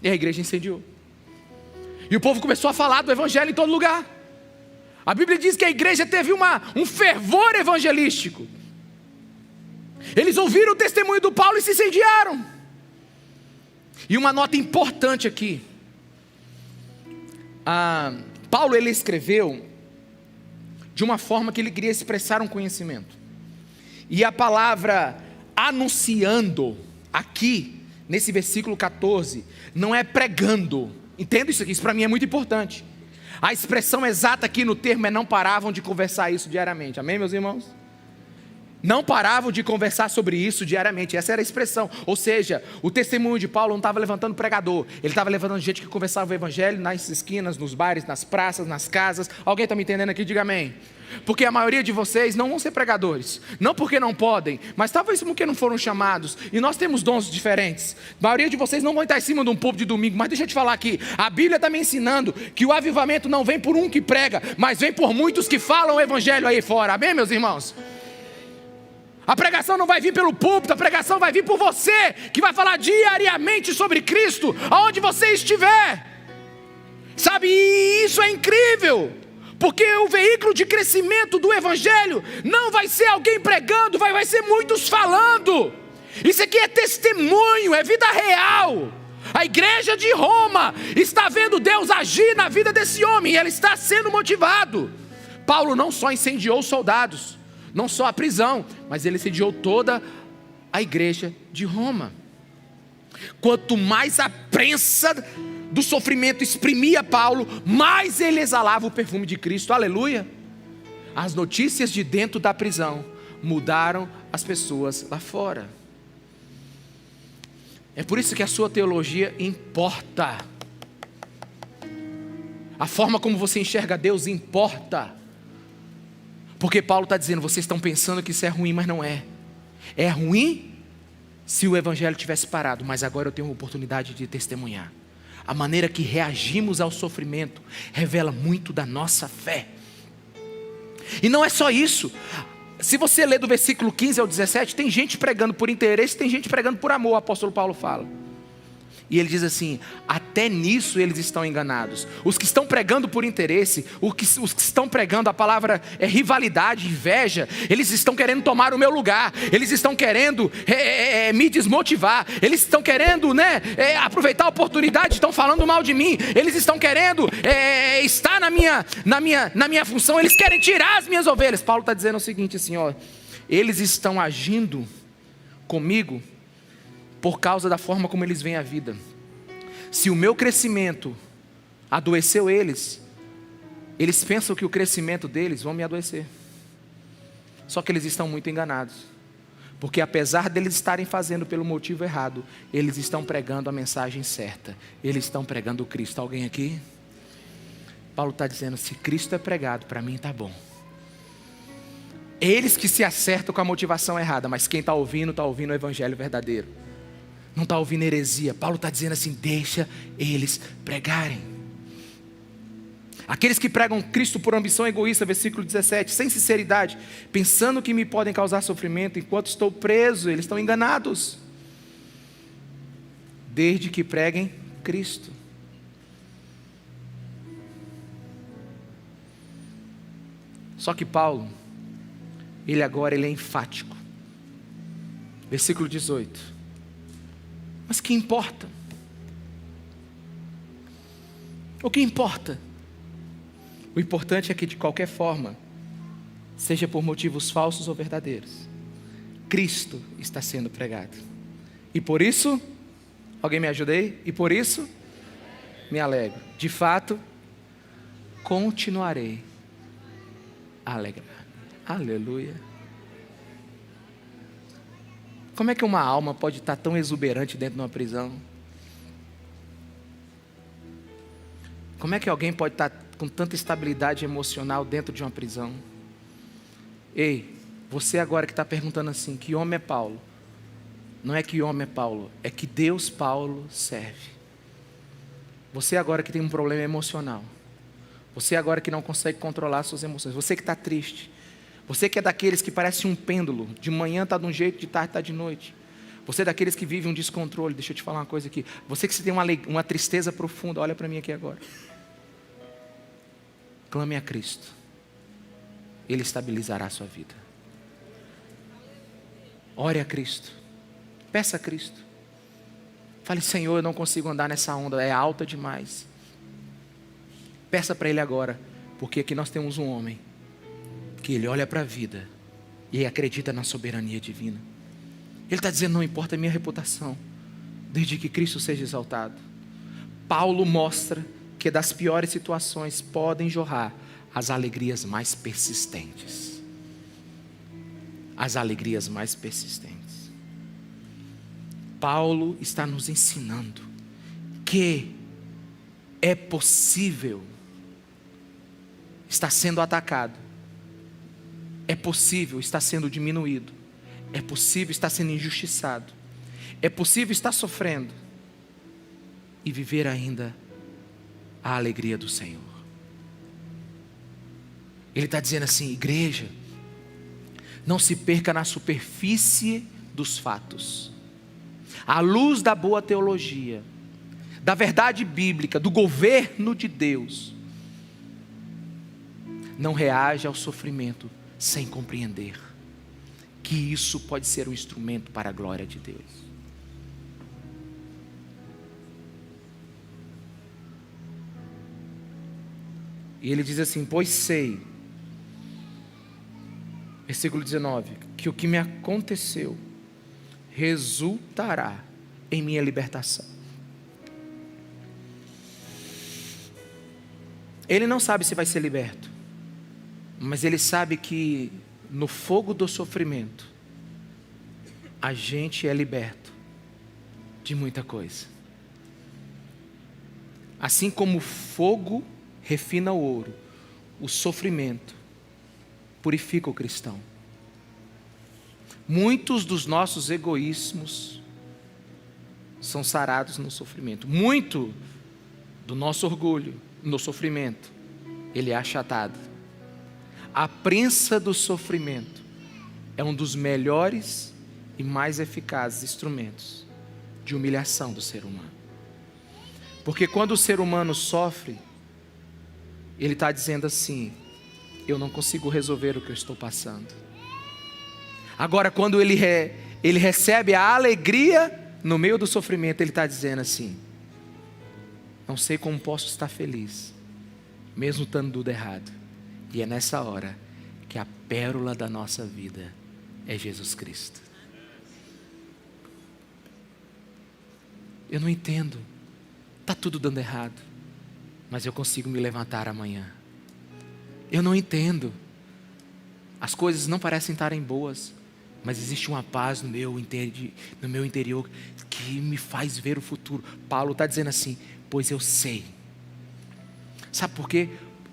E a igreja incendiou. E o povo começou a falar do evangelho em todo lugar. A Bíblia diz que a igreja teve um fervor evangelístico. Eles ouviram o testemunho do Paulo e se incendiaram. E uma nota importante aqui. Paulo, ele escreveu de uma forma que ele queria expressar um conhecimento. E a palavra anunciando, aqui, nesse versículo 14, não é pregando. Entenda isso aqui, isso para mim é muito importante. A expressão exata aqui no termo é não paravam de conversar isso diariamente. Amém, meus irmãos? Não paravam de conversar sobre isso diariamente. Essa era a expressão. Ou seja, o testemunho de Paulo não estava levantando pregador. Ele estava levantando gente que conversava o evangelho nas esquinas, nos bares, nas praças, nas casas. Alguém está me entendendo aqui? Diga amém. Porque a maioria de vocês não vão ser pregadores. Não porque não podem, mas talvez porque não foram chamados. E nós temos dons diferentes. A maioria de vocês não vão estar em cima de um púlpito de domingo. Mas deixa eu te falar aqui. A Bíblia está me ensinando que o avivamento não vem por um que prega, mas vem por muitos que falam o evangelho aí fora. Amém, meus irmãos? A pregação não vai vir pelo púlpito, a pregação vai vir por você, que vai falar diariamente sobre Cristo, aonde você estiver. Sabe, e isso é incrível. Porque o veículo de crescimento do evangelho não vai ser alguém pregando, vai ser muitos falando. Isso aqui é testemunho, é vida real. A igreja de Roma está vendo Deus agir na vida desse homem, e ela está sendo motivado. Paulo não só incendiou os soldados, não só a prisão, mas ele incendiou toda a igreja de Roma. Quanto mais a prensa do sofrimento exprimia Paulo, mais ele exalava o perfume de Cristo. Aleluia. As notícias de dentro da prisão mudaram as pessoas lá fora. É por isso que a sua teologia importa. A forma como você enxerga Deus importa. Porque Paulo está dizendo, vocês estão pensando que isso é ruim, mas não é. É ruim se o evangelho tivesse parado, mas agora eu tenho a oportunidade de testemunhar. A maneira que reagimos ao sofrimento revela muito da nossa fé. E não é só isso. Se você ler do versículo 15 ao 17, tem gente pregando por interesse, tem gente pregando por amor, o apóstolo Paulo fala. E ele diz assim: até nisso eles estão enganados. Os que estão pregando por interesse, os que estão pregando, a palavra é rivalidade, inveja, eles estão querendo tomar o meu lugar, eles estão querendo me desmotivar, eles estão querendo aproveitar a oportunidade, estão falando mal de mim, eles estão querendo estar na minha função, eles querem tirar as minhas ovelhas. Paulo está dizendo o seguinte assim, ó: eles estão agindo comigo por causa da forma como eles veem a vida. Se o meu crescimento adoeceu eles pensam que o crescimento deles vão me adoecer. Só que eles estão muito enganados, porque apesar deles estarem fazendo pelo motivo errado, eles estão pregando a mensagem certa, eles estão pregando o Cristo. Alguém aqui? Paulo está dizendo: se Cristo é pregado, para mim está bom. Eles que se acertam com a motivação errada, mas quem está ouvindo o evangelho verdadeiro, não está ouvindo heresia. Paulo está dizendo assim: deixa eles pregarem. Aqueles que pregam Cristo por ambição egoísta, versículo 17, sem sinceridade, pensando que me podem causar sofrimento enquanto estou preso, eles estão enganados. Desde que preguem Cristo. Só que Paulo, ele é enfático. Versículo 18. Mas que importa? O que importa? O importante é que de qualquer forma, seja por motivos falsos ou verdadeiros, Cristo está sendo pregado. E por isso, alguém me ajuda aí? E por isso, me alegro. De fato, continuarei a alegrar. Aleluia. Como é que uma alma pode estar tão exuberante dentro de uma prisão? Como é que alguém pode estar com tanta estabilidade emocional dentro de uma prisão? Ei, você agora que está perguntando assim: que homem é Paulo? Não é que homem é Paulo, é que Deus Paulo serve. Você agora que tem um problema emocional, você agora que não consegue controlar suas emoções, você que está triste, você que é daqueles que parece um pêndulo, de manhã está de um jeito, de tarde está de noite. Você é daqueles que vive um descontrole. Deixa eu te falar uma coisa aqui. Você que tem uma tristeza profunda, olha para mim aqui agora. Clame a Cristo. Ele estabilizará a sua vida. Ore a Cristo. Peça a Cristo. Fale: Senhor, eu não consigo andar nessa onda, é alta demais. Peça para Ele agora, porque aqui nós temos um homem que ele olha para a vida e acredita na soberania divina. Ele está dizendo: não importa a minha reputação, desde que Cristo seja exaltado. Paulo mostra que das piores situações podem jorrar as alegrias mais persistentes. As alegrias mais persistentes. Paulo está nos ensinando que é possível estar sendo atacado, é possível estar sendo diminuído, é possível estar sendo injustiçado, é possível estar sofrendo e viver ainda a alegria do Senhor. Ele está dizendo assim: igreja, não se perca na superfície dos fatos. À luz da boa teologia, da verdade bíblica, do governo de Deus, não reaja ao sofrimento sem compreender que isso pode ser um instrumento para a glória de Deus. E ele diz assim: pois sei, versículo 19, que o que me aconteceu resultará em minha libertação. Ele não sabe se vai ser liberto, mas ele sabe que no fogo do sofrimento a gente é liberto de muita coisa. Assim como o fogo refina o ouro, o sofrimento purifica o cristão. Muitos dos nossos egoísmos são sarados no sofrimento. Muito do nosso orgulho no sofrimento, ele é achatado. A prensa do sofrimento é um dos melhores e mais eficazes instrumentos de humilhação do ser humano. Porque quando o ser humano sofre, ele está dizendo assim: eu não consigo resolver o que eu estou passando. Agora, quando ele recebe a alegria no meio do sofrimento, ele está dizendo assim: não sei como posso estar feliz, mesmo estando tudo errado. E é nessa hora que a pérola da nossa vida é Jesus Cristo. Eu não entendo, está tudo dando errado, mas eu consigo me levantar amanhã. Eu não entendo, as coisas não parecem estarem boas, mas existe uma paz no meu interior que me faz ver o futuro. Paulo está dizendo assim: pois eu sei. Sabe por quê?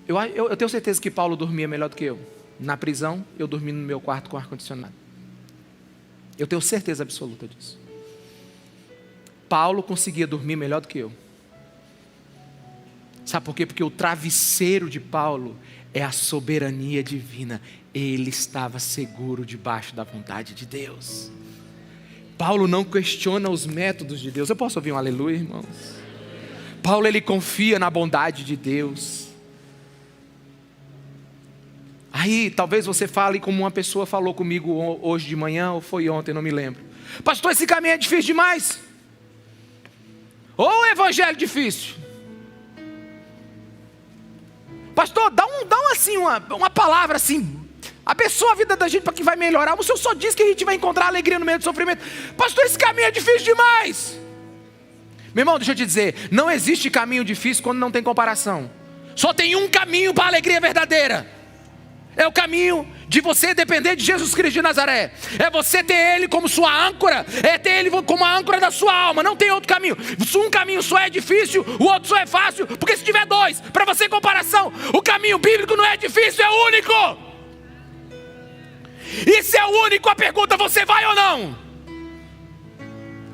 Eu tenho certeza que Paulo dormia melhor do que eu. Na prisão, eu dormi no meu quarto com ar-condicionado. Eu tenho certeza absoluta disso. Paulo conseguia dormir melhor do que eu. Sabe por quê? Porque o travesseiro de Paulo é a soberania divina. Ele estava seguro debaixo da vontade de Deus. Paulo não questiona os métodos de Deus. Eu posso ouvir um aleluia, irmãos? Paulo, ele confia na bondade de Deus. Aí, talvez você fale como uma pessoa falou comigo hoje de manhã, ou foi ontem, não me lembro: pastor, esse caminho é difícil demais. Ou o evangelho difícil. Pastor, dá assim, uma palavra assim, abençoa a vida da gente para que vai melhorar. O Senhor só diz que a gente vai encontrar alegria no meio do sofrimento. Pastor, esse caminho é difícil demais. Meu irmão, deixa eu te dizer, não existe caminho difícil quando não tem comparação. Só tem um caminho para a alegria verdadeira. É o caminho de você depender de Jesus Cristo de Nazaré. É você ter Ele como sua âncora. É ter Ele como a âncora da sua alma. Não tem outro caminho. Um caminho só é difícil, o outro só é fácil. Porque se tiver dois, para você comparação, o caminho bíblico não é difícil, é único. E se é único, a pergunta: você vai ou não?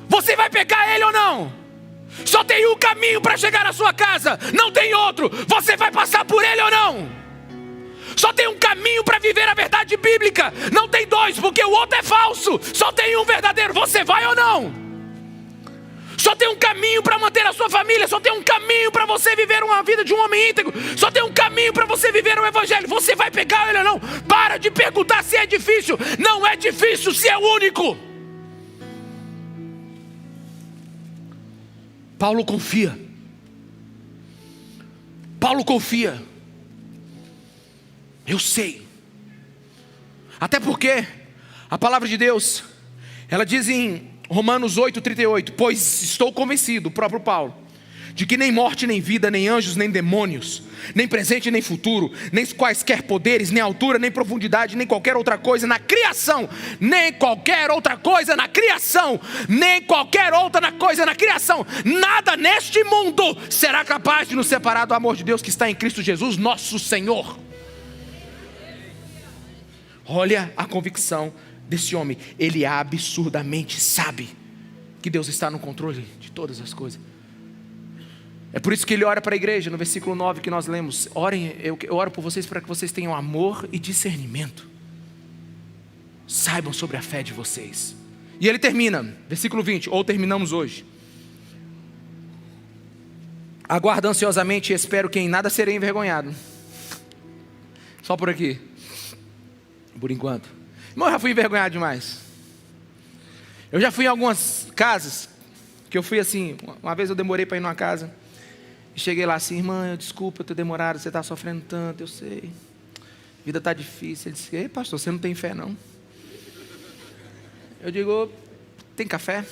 Você vai pegar Ele ou não? Só tem um caminho para chegar à sua casa, não tem outro. Você vai passar por ele ou não? Só tem um caminho para viver a verdade bíblica, não tem dois, porque o outro é falso. Só tem um verdadeiro. Você vai ou não? Só tem um caminho para manter a sua família. Só tem um caminho para você viver uma vida de um homem íntegro. Só tem um caminho para você viver o evangelho. Você vai pegar ele ou não? Para de perguntar se é difícil. Não é difícil se é único. Paulo confia. Paulo confia. Eu sei. Até porque a palavra de Deus, ela diz em Romanos 8:38: pois estou convencido, o próprio Paulo, de que nem morte, nem vida, nem anjos, nem demônios, nem presente, nem futuro, nem quaisquer poderes, nem altura, nem profundidade, nem qualquer outra coisa na criação, nem qualquer outra coisa na criação, nem qualquer outra coisa na criação, nada neste mundo será capaz de nos separar do amor de Deus que está em Cristo Jesus, nosso Senhor. Olha a convicção desse homem. Ele absurdamente sabe que Deus está no controle de todas as coisas. É por isso que ele ora para a igreja, no versículo 9 que nós lemos: orem, eu oro por vocês para que vocês tenham amor e discernimento. Saibam sobre a fé de vocês. E ele termina, versículo 20, ou terminamos hoje: aguardo ansiosamente e espero que em nada serei envergonhado. Só por aqui, por enquanto. Irmão, eu já fui envergonhado demais. Eu já fui em algumas casas que eu fui assim. Uma vez eu demorei para ir numa casa e cheguei lá assim: irmã, desculpa eu ter demorado, você está sofrendo tanto, eu sei, a vida está difícil. Ele disse: ei, pastor, você não tem fé não? Eu digo: tem café?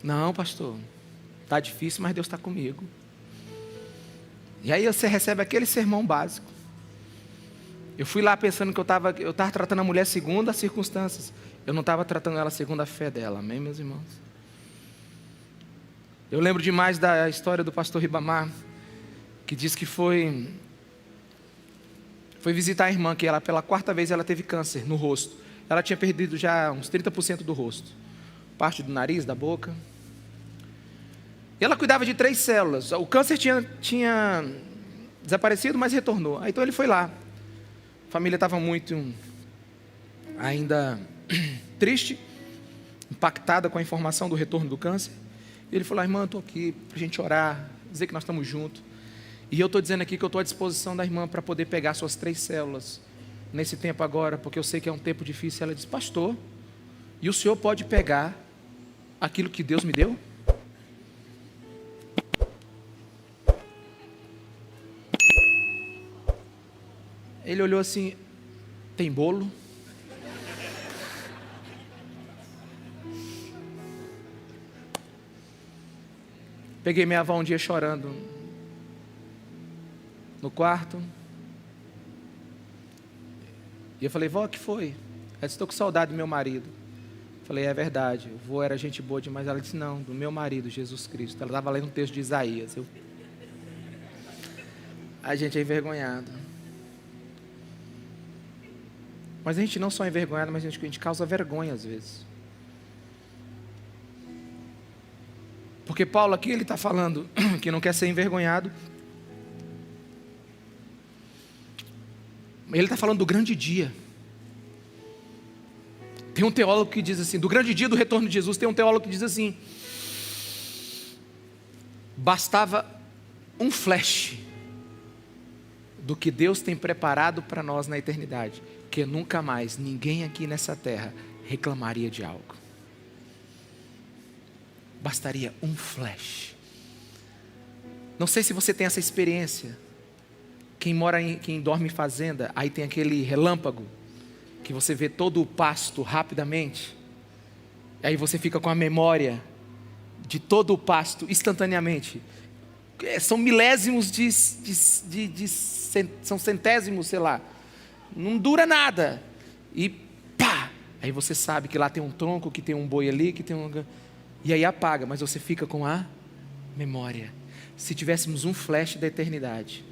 Não, pastor, está difícil, mas Deus está comigo. E aí você recebe aquele sermão básico. Eu fui lá pensando que eu estava tratando a mulher segundo as circunstâncias. Eu não estava tratando ela segundo a fé dela. Amém, meus irmãos? Eu lembro demais da história do pastor Ribamar, que diz que foi visitar a irmã, que ela, pela quarta vez ela teve câncer no rosto. Ela tinha perdido já uns 30% do rosto. Parte do nariz, da boca. E ela cuidava de 3 células. O câncer tinha desaparecido, mas retornou. Então ele foi lá. A família estava muito ainda triste. impactada com a informação do retorno do câncer. E ele falou: irmã, eu estou aqui para a gente orar, dizer que nós estamos juntos. E eu estou dizendo aqui que eu estou à disposição da irmã para poder pegar suas 3 células nesse tempo agora, porque eu sei que é um tempo difícil. Ela disse: pastor, e o senhor pode pegar aquilo que Deus me deu? Ele olhou assim: tem bolo? Peguei minha avó um dia chorando no quarto. E eu falei: vó, o que foi? Ela disse: estou com saudade do meu marido. Eu falei: é verdade, o vô era gente boa demais. Ela disse: não, do meu marido, Jesus Cristo. Ela estava lendo um texto de Isaías. A gente é envergonhado. Mas a gente não só é envergonhado, mas a gente causa vergonha às vezes. Porque Paulo aqui, ele está falando que não quer ser envergonhado. Ele está falando do grande dia. Tem um teólogo que diz assim, do grande dia do retorno de Jesus, tem um teólogo que diz assim: bastava um flash do que Deus tem preparado para nós na eternidade, que nunca mais ninguém aqui nessa terra reclamaria de algo. Bastaria um flash. Não sei se você tem essa experiência. Quem dorme em fazenda, aí tem aquele relâmpago, que você vê todo o pasto rapidamente. Aí você fica com a memória de todo o pasto instantaneamente. São milésimos são centésimos, sei lá. Não dura nada. E pá! Aí você sabe que lá tem um tronco, que tem um boi ali, que tem um... E aí apaga, mas você fica com a memória. Se tivéssemos um flash da eternidade,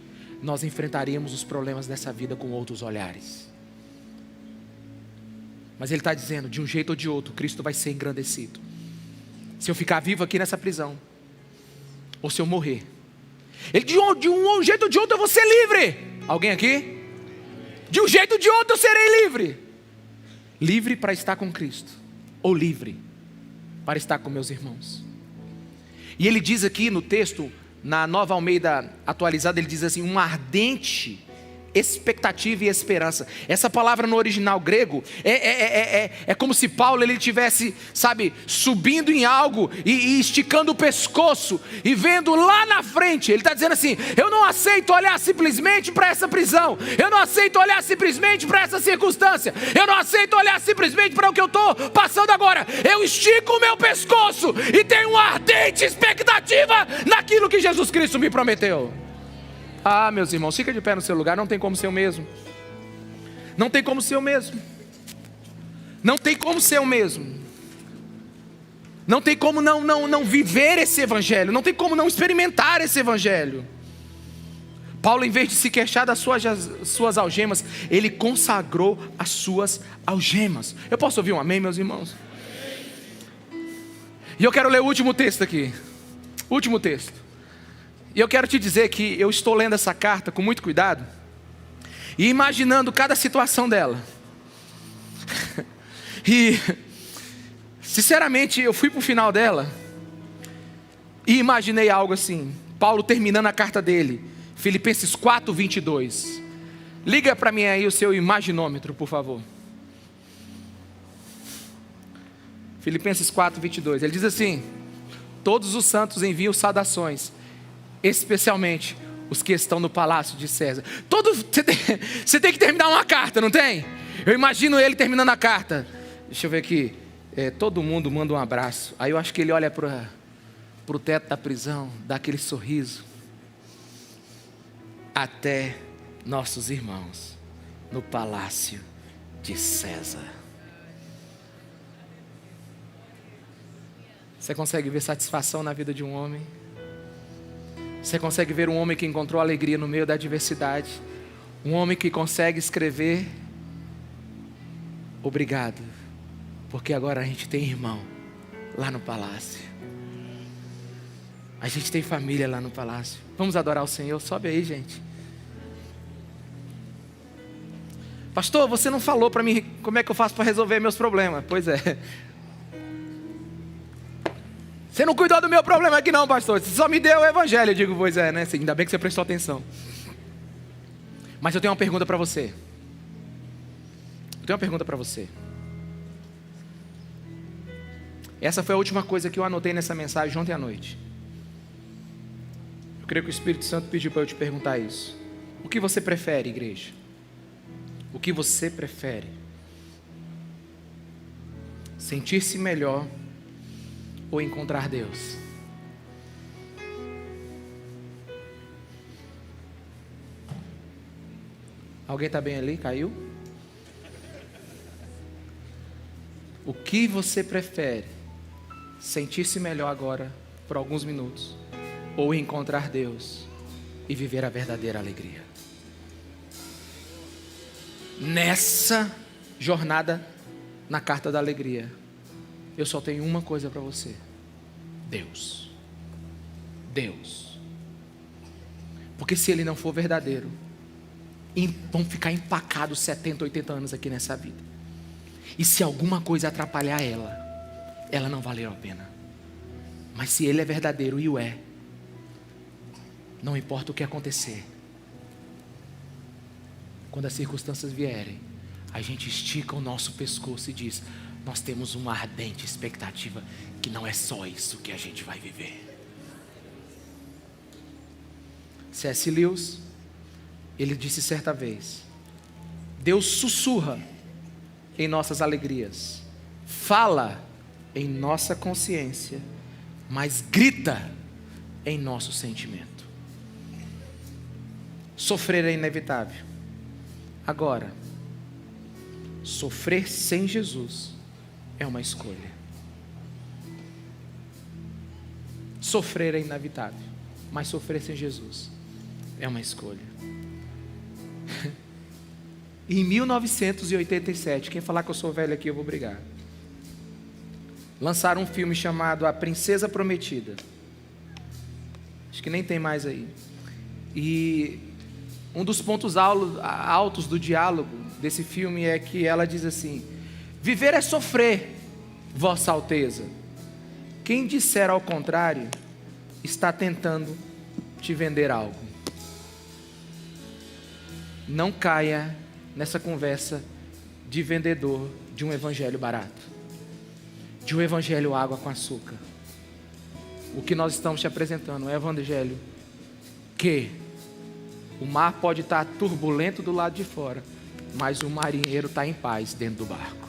nós enfrentaríamos os problemas dessa vida com outros olhares. Mas ele está dizendo, de um jeito ou de outro, Cristo vai ser engrandecido. Se eu ficar vivo aqui nessa prisão, ou se eu morrer, ele de um jeito ou de outro eu vou ser livre. Alguém aqui? De um jeito ou de outro eu serei livre. Livre para estar com Cristo, ou livre para estar com meus irmãos. E ele diz aqui no texto, na Nova Almeida atualizada, ele diz assim: uma ardente expectativa e esperança. Essa palavra no original grego é como se Paulo ele tivesse, sabe, subindo em algo e esticando o pescoço e vendo lá na frente. Ele está dizendo assim: eu não aceito olhar simplesmente para essa prisão, eu não aceito olhar simplesmente para essa circunstância, eu não aceito olhar simplesmente para o que eu estou passando agora. Eu estico o meu pescoço e tenho uma ardente expectativa naquilo que Jesus Cristo me prometeu. Ah, meus irmãos, fica de pé no seu lugar. Não tem como ser o mesmo. Não tem como ser o mesmo. Não tem como ser o mesmo. Não tem como não viver esse evangelho. Não tem como não experimentar esse evangelho. Paulo, em vez de se queixar das suas algemas, ele consagrou as suas algemas. Eu posso ouvir um amém, meus irmãos? E eu quero ler o último texto aqui. Último texto. E eu quero te dizer que eu estou lendo essa carta com muito cuidado e imaginando cada situação dela. E, sinceramente, eu fui para o final dela e imaginei algo assim. Paulo terminando a carta dele, Filipenses 4:22. Liga para mim aí o seu imaginômetro, por favor. Filipenses 4:22. Ele diz assim: todos os santos enviam saudações, especialmente os que estão no palácio de César. Você tem que terminar uma carta, não tem? Eu imagino ele terminando a carta. Deixa eu ver aqui. Todo mundo manda um abraço. Aí eu acho que ele olha para o teto da prisão, dá aquele sorriso. Até nossos irmãos no palácio de César. Você consegue ver satisfação na vida de um homem? Você consegue ver um homem que encontrou alegria no meio da adversidade? Um homem que consegue escrever: obrigado, porque agora a gente tem irmão lá no palácio. A gente tem família lá no palácio. Vamos adorar o Senhor? Sobe aí, gente. Pastor, você não falou para mim como é que eu faço para resolver meus problemas. Pois é. Você não cuidou do meu problema aqui não, pastor. Você só me deu o evangelho. Eu digo, pois é, né? Ainda bem que você prestou atenção. Mas eu tenho uma pergunta para você. Essa foi a última coisa que eu anotei nessa mensagem ontem à noite. Eu creio que o Espírito Santo pediu para eu te perguntar isso. O que você prefere, igreja? O que você prefere? Sentir-se melhor ou encontrar Deus? Alguém está bem ali? Caiu? O que você prefere? Sentir-se melhor agora, por alguns minutos, ou encontrar Deus e viver a verdadeira alegria? Nessa jornada, na carta da alegria, eu só tenho uma coisa para você: Deus. Deus. Porque se Ele não for verdadeiro, vão ficar empacados 70, 80 anos aqui nessa vida. E se alguma coisa atrapalhar ela não valeu a pena. Mas se Ele é verdadeiro, e o é, não importa o que acontecer, quando as circunstâncias vierem, a gente estica o nosso pescoço e diz: nós temos uma ardente expectativa que não é só isso que a gente vai viver. C.S. Lewis, ele disse certa vez: Deus sussurra em nossas alegrias, fala em nossa consciência, mas grita em nosso sentimento. Sofrer é inevitável. Agora, sofrer sem Jesus é uma escolha. Sofrer é inevitável, mas sofrer sem Jesus é uma escolha. Em 1987, quem falar que eu sou velho aqui, eu vou brigar. Lançaram um filme chamado A Princesa Prometida. Acho que nem tem mais aí. E um dos pontos altos do diálogo desse filme é que ela diz assim: viver é sofrer, Vossa Alteza. Quem disser ao contrário está tentando te vender algo. Não caia nessa conversa de vendedor de um evangelho barato, de um evangelho água com açúcar. O que nós estamos te apresentando é um evangelho que o mar pode estar turbulento do lado de fora, mas o marinheiro está em paz dentro do barco.